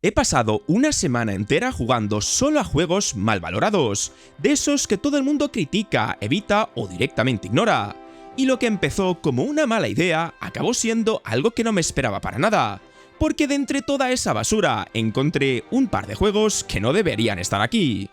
He pasado una semana entera jugando solo a juegos mal valorados, de esos que todo el mundo critica, evita o directamente ignora. Y lo que empezó como una mala idea acabó siendo algo que no me esperaba para nada, porque de entre toda esa basura encontré un par de juegos que no deberían estar aquí.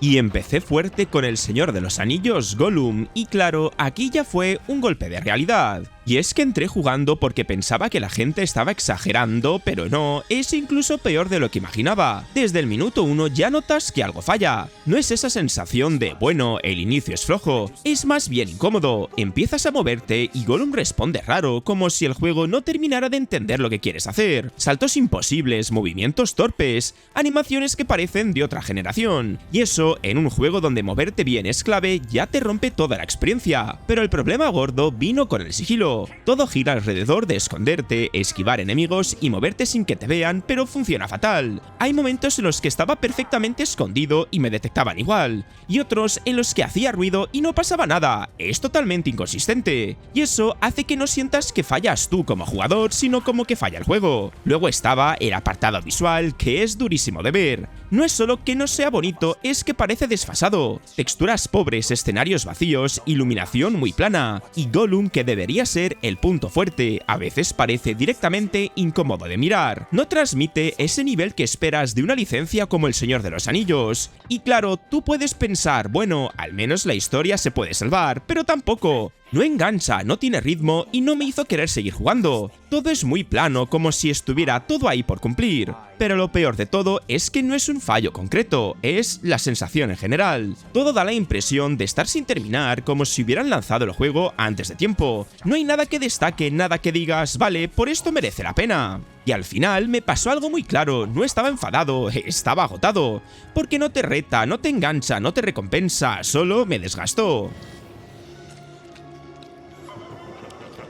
Y empecé fuerte con El Señor de los Anillos Gollum, y claro, aquí ya fue un golpe de realidad. Y es que entré jugando porque pensaba que la gente estaba exagerando, pero no, es incluso peor de lo que imaginaba. Desde el minuto 1 ya notas que algo falla. No es esa sensación de, bueno, el inicio es flojo, es más bien incómodo. Empiezas a moverte y Gollum responde raro, como si el juego no terminara de entender lo que quieres hacer. Saltos imposibles, movimientos torpes, animaciones que parecen de otra generación. Y eso, en un juego donde moverte bien es clave, ya te rompe toda la experiencia. Pero el problema gordo vino con el sigilo. Todo gira alrededor de esconderte, esquivar enemigos y moverte sin que te vean, pero funciona fatal. Hay momentos en los que estaba perfectamente escondido y me detectaban igual, y otros en los que hacía ruido y no pasaba nada. Es totalmente inconsistente, y eso hace que no sientas que fallas tú como jugador, sino como que falla el juego. Luego estaba el apartado visual, que es durísimo de ver. No es solo que no sea bonito, es que parece desfasado. Texturas pobres, escenarios vacíos, iluminación muy plana, y Gollum, que debería ser el punto fuerte, a veces parece directamente incómodo de mirar. No transmite ese nivel que esperas de una licencia como El Señor de los Anillos. Y claro, tú puedes pensar, bueno, al menos la historia se puede salvar, pero tampoco. No engancha, no tiene ritmo y no me hizo querer seguir jugando. Todo es muy plano, como si estuviera todo ahí por cumplir. Pero lo peor de todo es que no es un fallo concreto, es la sensación en general. Todo da la impresión de estar sin terminar, como si hubieran lanzado el juego antes de tiempo. No hay nada que destaque, nada que digas, vale, por esto merece la pena. Y al final me pasó algo muy claro, no estaba enfadado, estaba agotado. Porque no te reta, no te engancha, no te recompensa, solo me desgastó.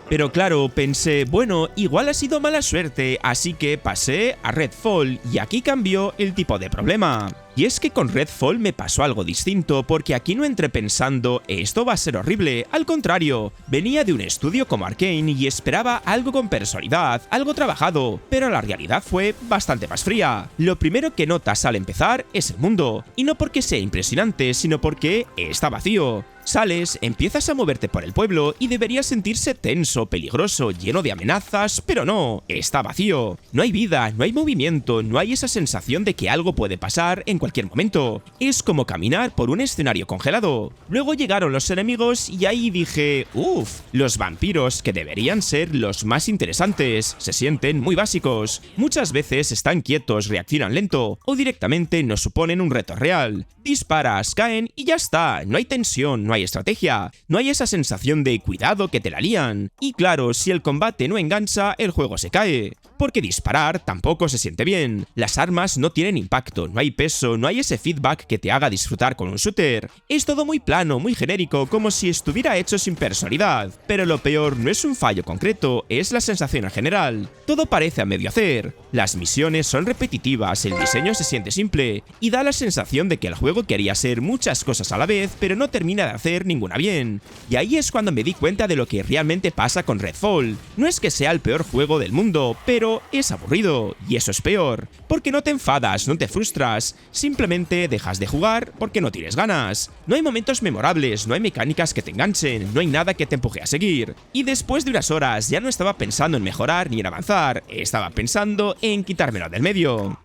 Pero claro, pensé, bueno, igual ha sido mala suerte, así que pasé a Redfall y aquí cambió el tipo de problema. Y es que con Redfall me pasó algo distinto, porque aquí no entré pensando, esto va a ser horrible, al contrario, venía de un estudio como Arcane y esperaba algo con personalidad, algo trabajado, pero la realidad fue bastante más fría. Lo primero que notas al empezar es el mundo, y no porque sea impresionante, sino porque está vacío. Sales, empiezas a moverte por el pueblo y deberías sentirse tenso, peligroso, lleno de amenazas, pero no, está vacío. No hay vida, no hay movimiento, no hay esa sensación de que algo puede pasar en cualquier momento. Es como caminar por un escenario congelado. Luego llegaron los enemigos y ahí dije, uff, los vampiros, que deberían ser los más interesantes, se sienten muy básicos. Muchas veces están quietos, reaccionan lento, o directamente nos suponen un reto real. Disparas, caen y ya está, no hay tensión, no hay estrategia, no hay esa sensación de cuidado que te la lían. Y claro, si el combate no engancha, el juego se cae. Porque disparar tampoco se siente bien. Las armas no tienen impacto, no hay peso, no hay ese feedback que te haga disfrutar con un shooter. Es todo muy plano, muy genérico, como si estuviera hecho sin personalidad. Pero lo peor no es un fallo concreto, es la sensación en general. Todo parece a medio hacer. Las misiones son repetitivas, el diseño se siente simple, y da la sensación de que el juego quería hacer muchas cosas a la vez, pero no termina de hacer ninguna bien. Y ahí es cuando me di cuenta de lo que realmente pasa con Redfall. No es que sea el peor juego del mundo, pero es aburrido, y eso es peor, porque no te enfadas, no te frustras, simplemente dejas de jugar porque no tienes ganas. No hay momentos memorables, no hay mecánicas que te enganchen, no hay nada que te empuje a seguir. Y después de unas horas ya no estaba pensando en mejorar ni en avanzar, estaba pensando en quitármelo del medio.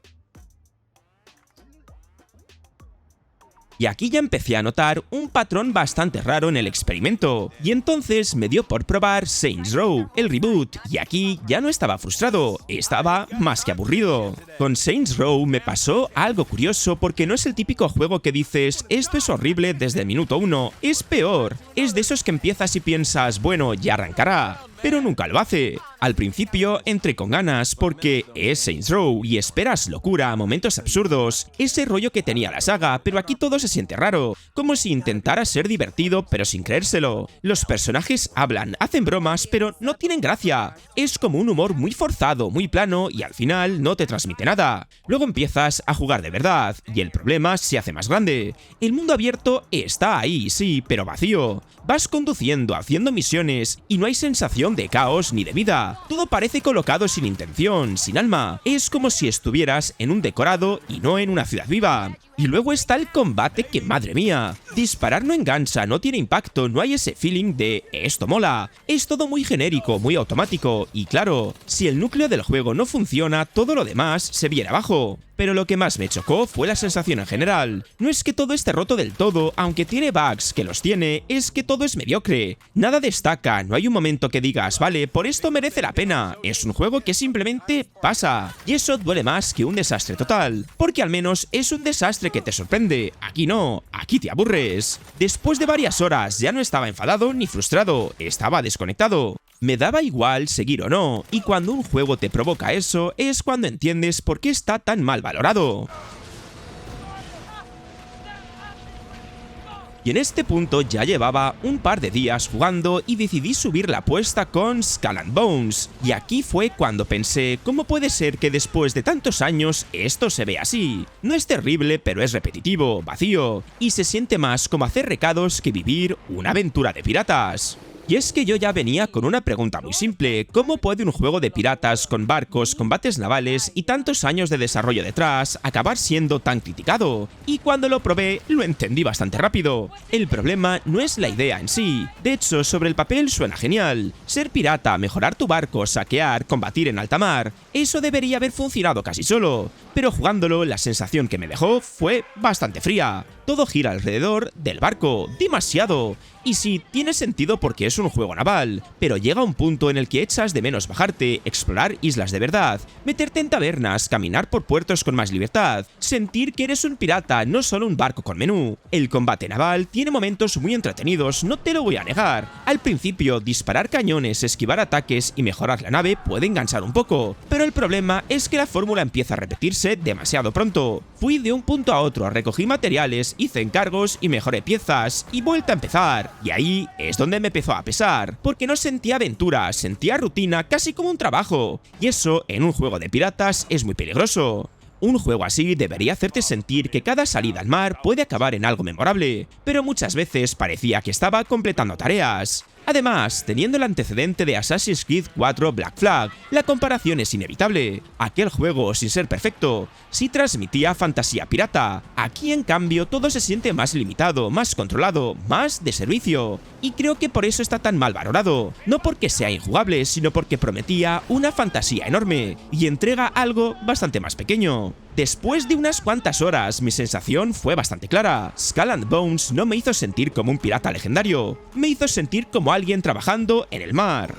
Y aquí ya empecé a notar un patrón bastante raro en el experimento, y entonces me dio por probar Saints Row, el reboot, y aquí ya no estaba frustrado, estaba más que aburrido. Con Saints Row me pasó algo curioso porque no es el típico juego que dices, esto es horrible desde el minuto 1, es peor, es de esos que empiezas y piensas, bueno, ya arrancará, pero nunca lo hace. Al principio entré con ganas porque es Saints Row y esperas locura, momentos absurdos, ese rollo que tenía la saga, pero aquí todo se siente raro, como si intentara ser divertido pero sin creérselo. Los personajes hablan, hacen bromas, pero no tienen gracia. Es como un humor muy forzado, muy plano y al final no te transmite nada. Luego empiezas a jugar de verdad y el problema se hace más grande. El mundo abierto está ahí, sí, pero vacío. Vas conduciendo, haciendo misiones y no hay sensación de caos ni de vida. nada. Todo parece colocado sin intención, sin alma. Es como si estuvieras en un decorado y no en una ciudad viva. Y luego está el combate que, madre mía, disparar no engancha, no tiene impacto, no hay ese feeling de esto mola. Es todo muy genérico, muy automático y claro, si el núcleo del juego no funciona, todo lo demás se viene abajo. Pero lo que más me chocó fue la sensación en general. No es que todo esté roto del todo, aunque tiene bugs, que los tiene, es que todo es mediocre. Nada destaca, no hay un momento que digas, vale, por esto merece la pena. Es un juego que simplemente pasa. Y eso duele más que un desastre total. Porque al menos es un desastre que te sorprende. Aquí no, aquí te aburres. Después de varias horas ya no estaba enfadado ni frustrado, estaba desconectado. Me daba igual seguir o no, y cuando un juego te provoca eso es cuando entiendes por qué está tan mal valorado. Y en este punto ya llevaba un par de días jugando y decidí subir la apuesta con Skull and Bones. Y aquí fue cuando pensé, ¿cómo puede ser que después de tantos años esto se vea así? No es terrible, pero es repetitivo, vacío, y se siente más como hacer recados que vivir una aventura de piratas. Y es que yo ya venía con una pregunta muy simple: ¿cómo puede un juego de piratas con barcos, combates navales y tantos años de desarrollo detrás acabar siendo tan criticado? Y cuando lo probé, lo entendí bastante rápido. El problema no es la idea en sí. De hecho, sobre el papel suena genial. Ser pirata, mejorar tu barco, saquear, combatir en alta mar, eso debería haber funcionado casi solo. Pero jugándolo, la sensación que me dejó fue bastante fría. Todo gira alrededor del barco, demasiado. Y sí, tiene sentido porque es un juego naval, pero llega un punto en el que echas de menos bajarte, explorar islas de verdad, meterte en tabernas, caminar por puertos con más libertad, sentir que eres un pirata, no solo un barco con menú. El combate naval tiene momentos muy entretenidos, no te lo voy a negar. Al principio, disparar cañones, esquivar ataques y mejorar la nave puede enganchar un poco, pero el problema es que la fórmula empieza a repetirse demasiado pronto. Fui de un punto a otro, recogí materiales, hice encargos y mejoré piezas, y vuelta a empezar. Y ahí es donde me empezó a pesar, porque no sentía aventura, sentía rutina casi como un trabajo. Y eso en un juego de piratas es muy peligroso. Un juego así debería hacerte sentir que cada salida al mar puede acabar en algo memorable, pero muchas veces parecía que estaba completando tareas. Además, teniendo el antecedente de Assassin's Creed 4 Black Flag, la comparación es inevitable. Aquel juego, sin ser perfecto, sí transmitía fantasía pirata. Aquí, en cambio, todo se siente más limitado, más controlado, más de servicio. Y creo que por eso está tan mal valorado. No porque sea injugable, sino porque prometía una fantasía enorme y entrega algo bastante más pequeño. Después de unas cuantas horas, mi sensación fue bastante clara. Skull and Bones no me hizo sentir como un pirata legendario, me hizo sentir como alguien trabajando en el mar.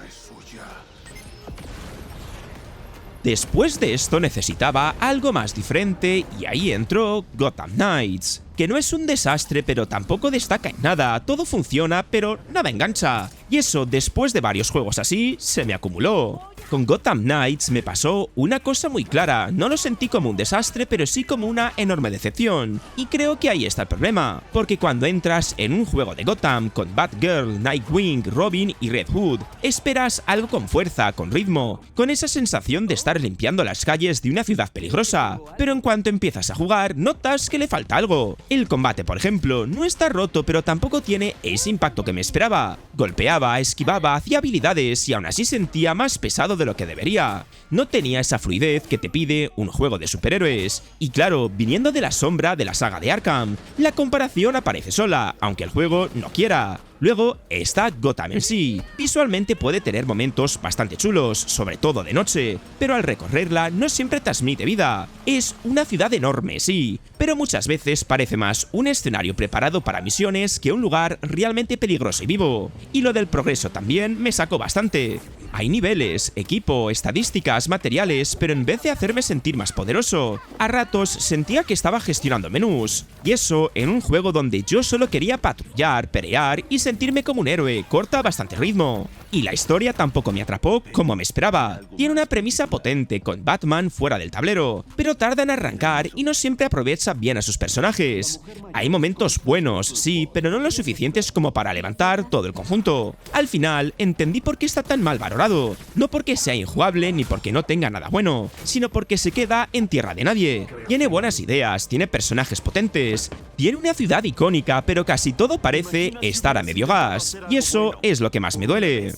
Después de esto necesitaba algo más diferente y ahí entró Gotham Knights, que no es un desastre pero tampoco destaca en nada, todo funciona pero nada engancha. Y eso, después de varios juegos así, se me acumuló. Con Gotham Knights me pasó una cosa muy clara, no lo sentí como un desastre pero sí como una enorme decepción. Y creo que ahí está el problema, porque cuando entras en un juego de Gotham con Batgirl, Nightwing, Robin y Red Hood, esperas algo con fuerza, con ritmo, con esa sensación de estar limpiando las calles de una ciudad peligrosa. Pero en cuanto empiezas a jugar, notas que le falta algo. El combate, por ejemplo, no está roto pero tampoco tiene ese impacto que me esperaba. Golpeaba, esquivaba, hacía habilidades y aún así sentía más pesado de lo que debería. No tenía esa fluidez que te pide un juego de superhéroes. Y claro, viniendo de la sombra de la saga de Arkham, la comparación aparece sola, aunque el juego no quiera. Luego está Gotham en sí. Visualmente puede tener momentos bastante chulos, sobre todo de noche, pero al recorrerla no siempre transmite vida. Es una ciudad enorme, sí, pero muchas veces parece más un escenario preparado para misiones que un lugar realmente peligroso y vivo. Y lo del progreso también me sacó bastante. Hay niveles, equipo, estadísticas, materiales, pero en vez de hacerme sentir más poderoso, a ratos sentía que estaba gestionando menús. Y eso en un juego donde yo solo quería patrullar, pelear y sentirme como un héroe, corta bastante ritmo. Y la historia tampoco me atrapó como me esperaba. Tiene una premisa potente con Batman fuera del tablero, pero tarda en arrancar y no siempre aprovecha bien a sus personajes. Hay momentos buenos, sí, pero no lo suficientes como para levantar todo el conjunto. Al final, entendí por qué está tan mal valorado. No porque sea injugable ni porque no tenga nada bueno, sino porque se queda en tierra de nadie. Tiene buenas ideas, tiene personajes potentes, tiene una ciudad icónica, pero casi todo parece estar a medio gas. Y eso es lo que más me duele.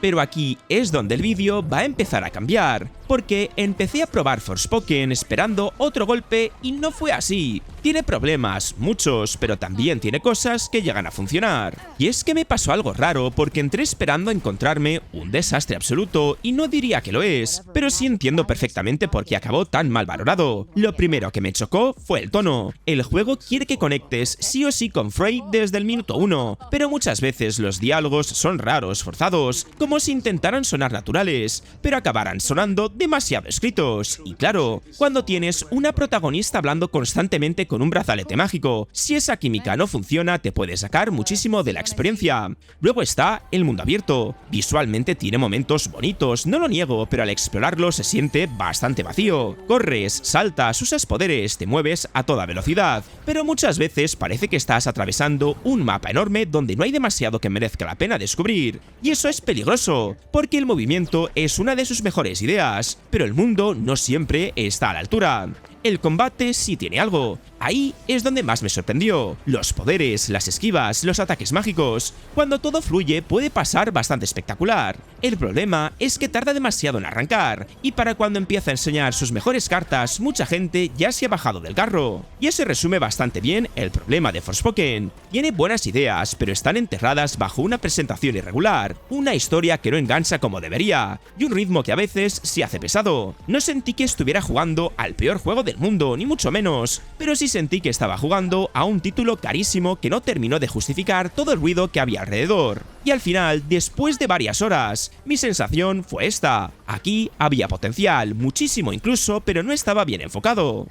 Pero aquí es donde el vídeo va a empezar a cambiar, porque empecé a probar Forspoken esperando otro golpe y no fue así. Tiene problemas, muchos, pero también tiene cosas que llegan a funcionar. Y es que me pasó algo raro porque entré esperando a encontrarme un desastre absoluto y no diría que lo es, pero sí entiendo perfectamente por qué acabó tan mal valorado. Lo primero que me chocó fue el tono. El juego quiere que conectes sí o sí con Frey desde el minuto 1, pero muchas veces los diálogos son raros, forzados, como si intentaran sonar naturales, pero acabaran sonando demasiado escritos. Y claro, cuando tienes una protagonista hablando constantemente con un brazalete mágico, si esa química no funciona te puede sacar muchísimo de la experiencia. Luego está el mundo abierto. Visualmente tiene momentos bonitos, no lo niego, pero al explorarlo se siente bastante vacío. Corres, saltas, usas poderes, te mueves a toda velocidad, pero muchas veces parece que estás atravesando un mapa enorme donde no hay demasiado que merezca la pena descubrir. Y eso es peligroso, porque el movimiento es una de sus mejores ideas, pero el mundo no siempre está a la altura. El combate sí tiene algo. Ahí es donde más me sorprendió. Los poderes, las esquivas, los ataques mágicos. Cuando todo fluye puede pasar bastante espectacular. El problema es que tarda demasiado en arrancar, y para cuando empieza a enseñar sus mejores cartas, mucha gente ya se ha bajado del carro. Y eso resume bastante bien el problema de Forspoken. Tiene buenas ideas, pero están enterradas bajo una presentación irregular, una historia que no engancha como debería, y un ritmo que a veces se hace pesado. No sentí que estuviera jugando al peor juego del mundo, ni mucho menos, pero sí sentí que estaba jugando a un título carísimo que no terminó de justificar todo el ruido que había alrededor. Y al final, después de varias horas, mi sensación fue esta. Aquí había potencial, muchísimo incluso, pero no estaba bien enfocado.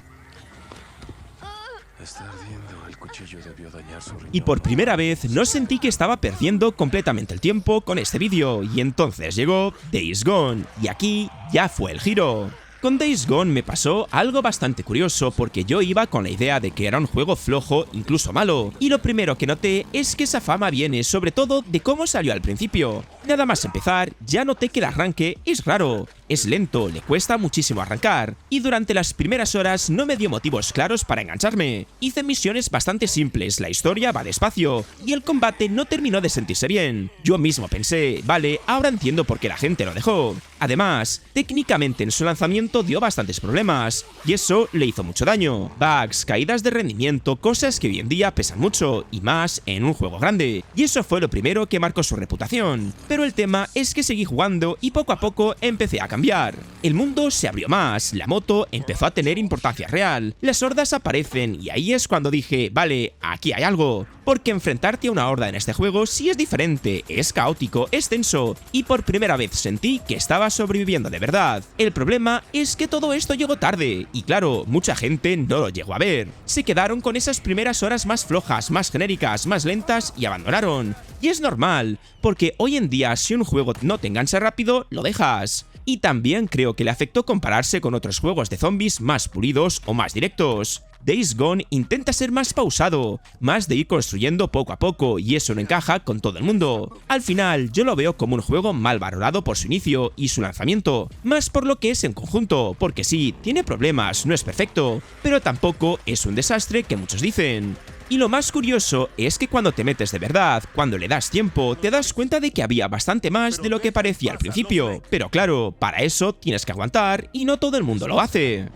Y por primera vez no sentí que estaba perdiendo completamente el tiempo con este vídeo, y entonces llegó Days Gone, y aquí ya fue el giro. Con Days Gone me pasó algo bastante curioso porque yo iba con la idea de que era un juego flojo, incluso malo, y lo primero que noté es que esa fama viene sobre todo de cómo salió al principio. Nada más empezar, ya noté que el arranque es raro, es lento, le cuesta muchísimo arrancar, y durante las primeras horas no me dio motivos claros para engancharme. Hice misiones bastante simples, la historia va despacio, y el combate no terminó de sentirse bien. Yo mismo pensé, vale, ahora entiendo por qué la gente lo dejó. Además, técnicamente en su lanzamiento dio bastantes problemas, y eso le hizo mucho daño. Bugs, caídas de rendimiento, cosas que hoy en día pesan mucho, y más en un juego grande, y eso fue lo primero que marcó su reputación. Pero el tema es que seguí jugando y poco a poco empecé a cambiar. El mundo se abrió más, la moto empezó a tener importancia real, las hordas aparecen, y ahí es cuando dije, vale, aquí hay algo. Porque enfrentarte a una horda en este juego sí es diferente, es caótico, es tenso, y por primera vez sentí que estaba sobreviviendo de verdad. El problema es que todo esto llegó tarde, y claro, mucha gente no lo llegó a ver. Se quedaron con esas primeras horas más flojas, más genéricas, más lentas y abandonaron. Y es normal, porque hoy en día si un juego no te engancha rápido, lo dejas. Y también creo que le afectó compararse con otros juegos de zombies más pulidos o más directos. Days Gone intenta ser más pausado, más de ir construyendo poco a poco, y eso no encaja con todo el mundo. Al final, yo lo veo como un juego mal valorado por su inicio y su lanzamiento, más por lo que es en conjunto, porque sí, tiene problemas, no es perfecto, pero tampoco es un desastre que muchos dicen. Y lo más curioso es que cuando te metes de verdad, cuando le das tiempo, te das cuenta de que había bastante más de lo que parecía al principio. Pero claro, para eso tienes que aguantar, y no todo el mundo lo hace.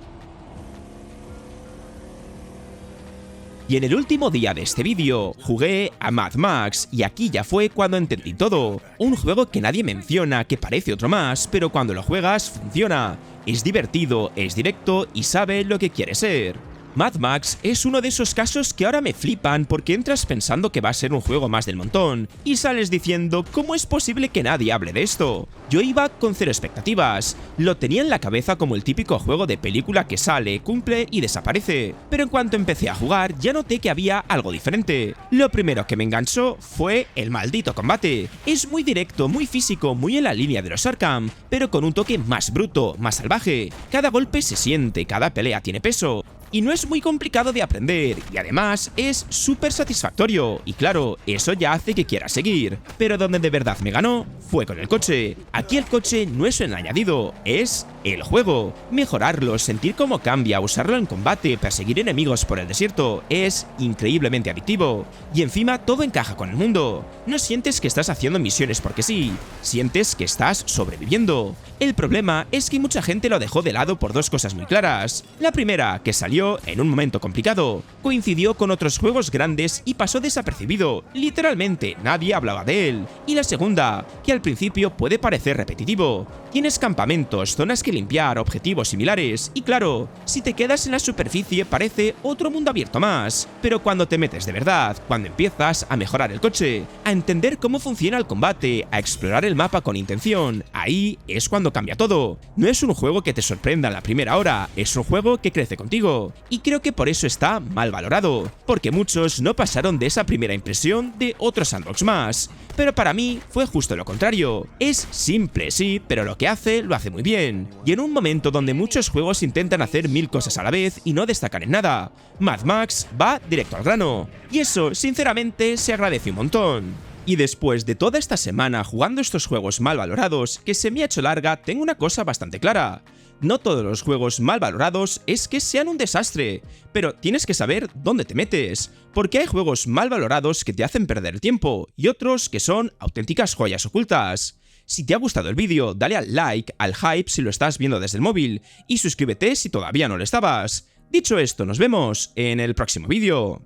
Y en el último día de este vídeo, jugué a Mad Max, y aquí ya fue cuando entendí todo. Un juego que nadie menciona, que parece otro más, pero cuando lo juegas, funciona. Es divertido, es directo y sabe lo que quiere ser. Mad Max es uno de esos casos que ahora me flipan porque entras pensando que va a ser un juego más del montón y sales diciendo ¿cómo es posible que nadie hable de esto? Yo iba con cero expectativas, lo tenía en la cabeza como el típico juego de película que sale, cumple y desaparece, pero en cuanto empecé a jugar ya noté que había algo diferente. Lo primero que me enganchó fue el maldito combate. Es muy directo, muy físico, muy en la línea de los Arkham, pero con un toque más bruto, más salvaje. Cada golpe se siente, cada pelea tiene peso. Y no es muy complicado de aprender, y además es súper satisfactorio, y claro, eso ya hace que quiera seguir. Pero donde de verdad me ganó fue con el coche. Aquí el coche no es un añadido, es el juego. Mejorarlo, sentir cómo cambia, usarlo en combate, perseguir enemigos por el desierto, es increíblemente adictivo. Y encima todo encaja con el mundo. No sientes que estás haciendo misiones porque sí, sientes que estás sobreviviendo. El problema es que mucha gente lo dejó de lado por dos cosas muy claras. La primera, que salió en un momento complicado, coincidió con otros juegos grandes y pasó desapercibido, literalmente nadie hablaba de él. Y la segunda, que al principio puede parecer repetitivo. Tienes campamentos, zonas que limpiar, objetivos similares, y claro, si te quedas en la superficie parece otro mundo abierto más. Pero cuando te metes de verdad, cuando empiezas a mejorar el coche, a entender cómo funciona el combate, a explorar el mapa con intención, ahí es cuando cambia todo. No es un juego que te sorprenda en la primera hora, es un juego que crece contigo. Y creo que por eso está mal valorado, porque muchos no pasaron de esa primera impresión de otro sandbox más. Pero para mí fue justo lo contrario. Es simple, sí, pero lo que hace, lo hace muy bien. Y en un momento donde muchos juegos intentan hacer mil cosas a la vez y no destacan en nada, Mad Max va directo al grano. Y eso, sinceramente, se agradece un montón. Y después de toda esta semana jugando estos juegos mal valorados, que se me ha hecho larga, tengo una cosa bastante clara. No todos los juegos mal valorados es que sean un desastre, pero tienes que saber dónde te metes, porque hay juegos mal valorados que te hacen perder el tiempo y otros que son auténticas joyas ocultas. Si te ha gustado el vídeo, dale al like, al hype si lo estás viendo desde el móvil y suscríbete si todavía no lo estabas. Dicho esto, nos vemos en el próximo vídeo.